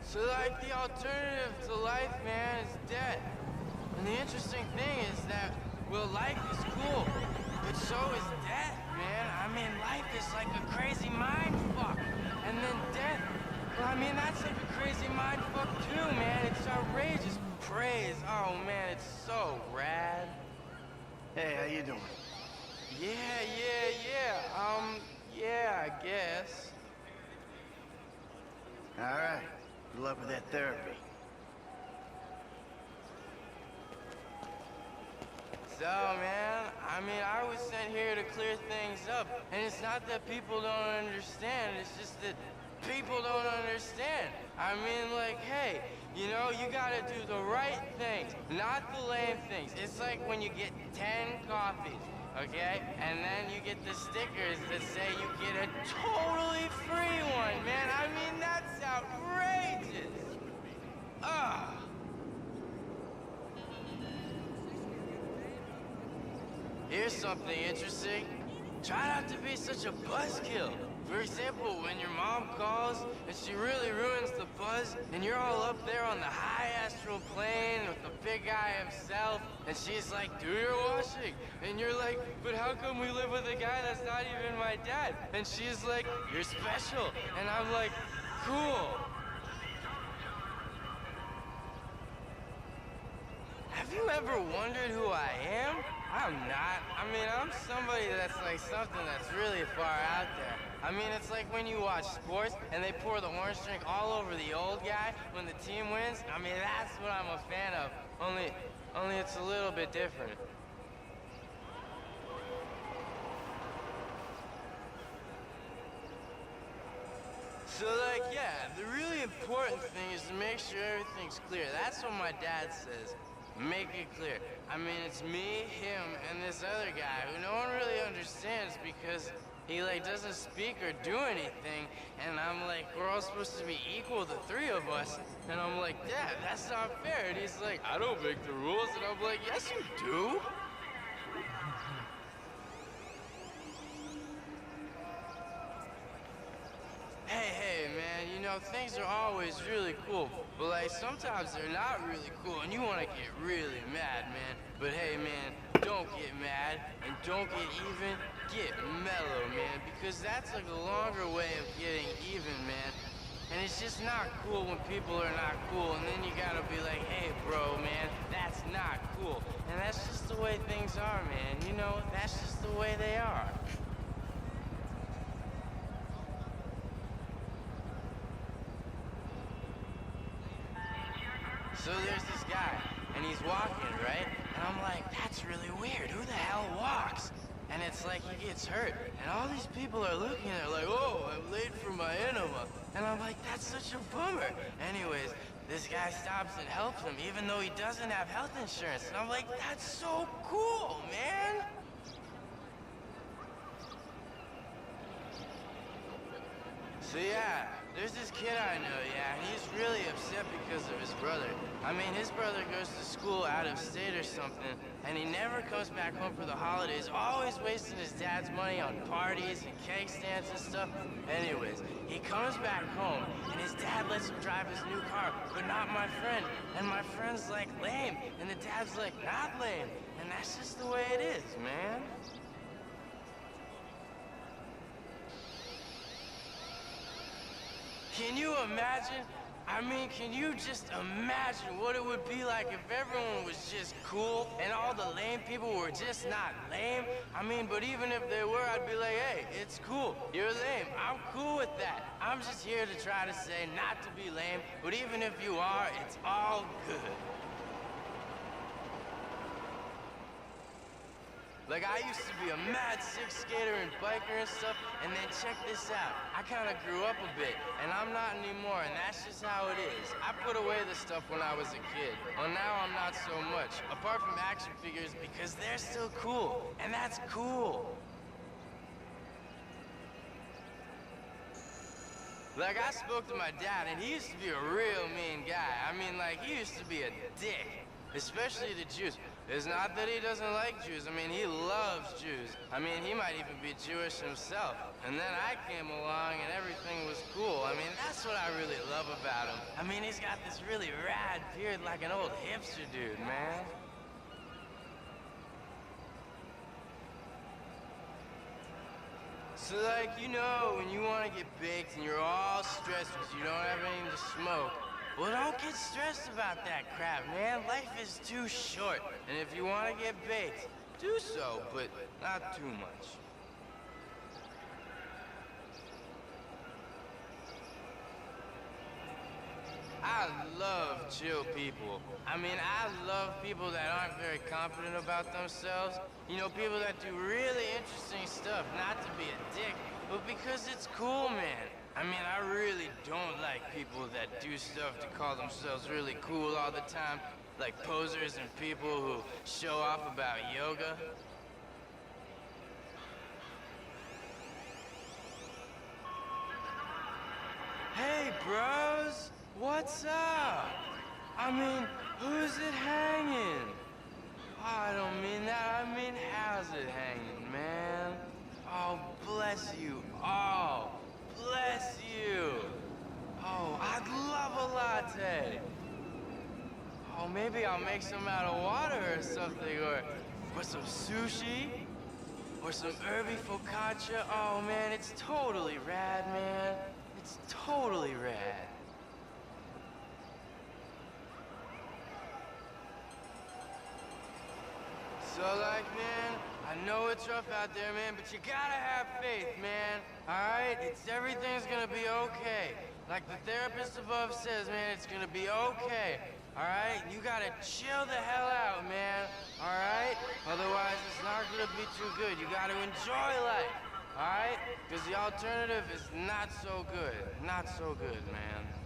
So like the alternative to life, man, is death. And the interesting thing is that, well, life is cool, but so is death, man. I mean, life is like a crazy mind fuck. And then death, well, I mean, that's like a crazy mind fuck too, man. It's outrageous praise. Oh, man, it's so rad. Hey, how you doing? Yeah. Yeah, I guess. All right. Good luck with that therapy. So, man, I mean, I was sent here to clear things up. And it's not that people don't understand, it's just that people don't understand. I mean, like, hey, you know, you gotta do the right things, not the lame things. It's like when you get 10 coffees, okay? And then you get the stickers that say you get a totally free one, man. I mean, that's outrageous. Ugh. Here's something interesting. Try not to be such a buzzkill. For example, when your mom calls and she really ruins the buzz and you're all up there on the high astral plane with the big guy himself and she's like, do your washing. And you're like, but how come we live with a guy that's not even my dad? And she's like, you're special. And I'm like, cool. Have you ever wondered who I am? I'm not. I mean, I'm somebody that's like something that's really far out there. I mean, it's like when you watch sports and they pour the orange drink all over the old guy when the team wins. I mean, that's what I'm a fan of. Only it's a little bit different. So, like, yeah, the really important thing is to make sure everything's clear. That's what my dad says. Make it clear. I mean, it's me, him, and this other guy who no one really understands because he, like, doesn't speak or do anything. And I'm like, we're all supposed to be equal, the three of us. And I'm like, Dad, that's not fair. And he's like, I don't make the rules. And I'm like, yes, you do. Hey, man, you know, things are always really cool, but like sometimes they're not really cool and you want to get really mad, man. But hey, man, don't get mad and don't get even, get mellow, man, because that's like a longer way of getting even, man. And it's just not cool when people are not cool, and then you gotta be like, hey, bro, man, that's not cool. And that's just the way things are, man, you know, that's just the way they are. So there's this guy, and he's walking, right? And I'm like, that's really weird. Who the hell walks? And it's like he gets hurt. And all these people are looking, they're like, oh, I'm late for my enema. And I'm like, that's such a bummer. Anyways, this guy stops and helps him, even though he doesn't have health insurance. And I'm like, that's so cool, man. So yeah, there's this kid I know, yeah, and he's really upset because of his brother. I mean, his brother goes to school out of state or something, and he never comes back home for the holidays, always wasting his dad's money on parties and cake stands and stuff. Anyways, he comes back home, and his dad lets him drive his new car, but not my friend. And my friend's like, lame, and the dad's like, not lame. And that's just the way it is, man. Can you imagine? I mean, can you just imagine what it would be like if everyone was just cool and all the lame people were just not lame? I mean, but even if they were, I'd be like, hey, it's cool. You're lame. I'm cool with that. I'm just here to try to say not to be lame, but even if you are, it's all good. Like, I used to be a mad sick skater and biker and stuff, and then check this out. I kind of grew up a bit, and I'm not anymore, and that's just how it is. I put away the stuff when I was a kid. Well, now I'm not so much, apart from action figures, because they're still cool, and that's cool. Like, I spoke to my dad, and he used to be a real mean guy. I mean, like, he used to be a dick, especially to Jews. It's not that he doesn't like Jews. I mean, he loves Jews. I mean, he might even be Jewish himself. And then I came along and everything was cool. I mean, that's what I really love about him. I mean, he's got this really rad beard like an old hipster dude, man. So, like, you know, when you want to get baked and you're all stressed because you don't have anything to smoke, well, don't get stressed about that crap, man. Life is too short. And if you want to get baked, do so, but not too much. I love chill people. I mean, I love people that aren't very confident about themselves. You know, people that do really interesting stuff, not to be a dick, but because it's cool, man. I mean, I really don't like people that do stuff to call themselves really cool all the time, like posers and people who show off about yoga. Hey, bros, what's up? I mean, who's it hanging? Oh, I don't mean that, I mean, how's it hanging, man? Oh, bless you all. Bless you! Oh, I'd love a latte! Oh, maybe I'll make some out of water or something, or some sushi? Or some herby focaccia? Oh, man, it's totally rad, man. It's totally rad. So, like, man, I know it's rough out there, man, but you gotta have faith, man. Alright? Everything's gonna be okay. Like the therapist above says, man, it's gonna be okay. Alright? You gotta chill the hell out, man. Alright? Otherwise, it's not gonna be too good. You gotta enjoy life. Alright? Because the alternative is not so good. Not so good, man.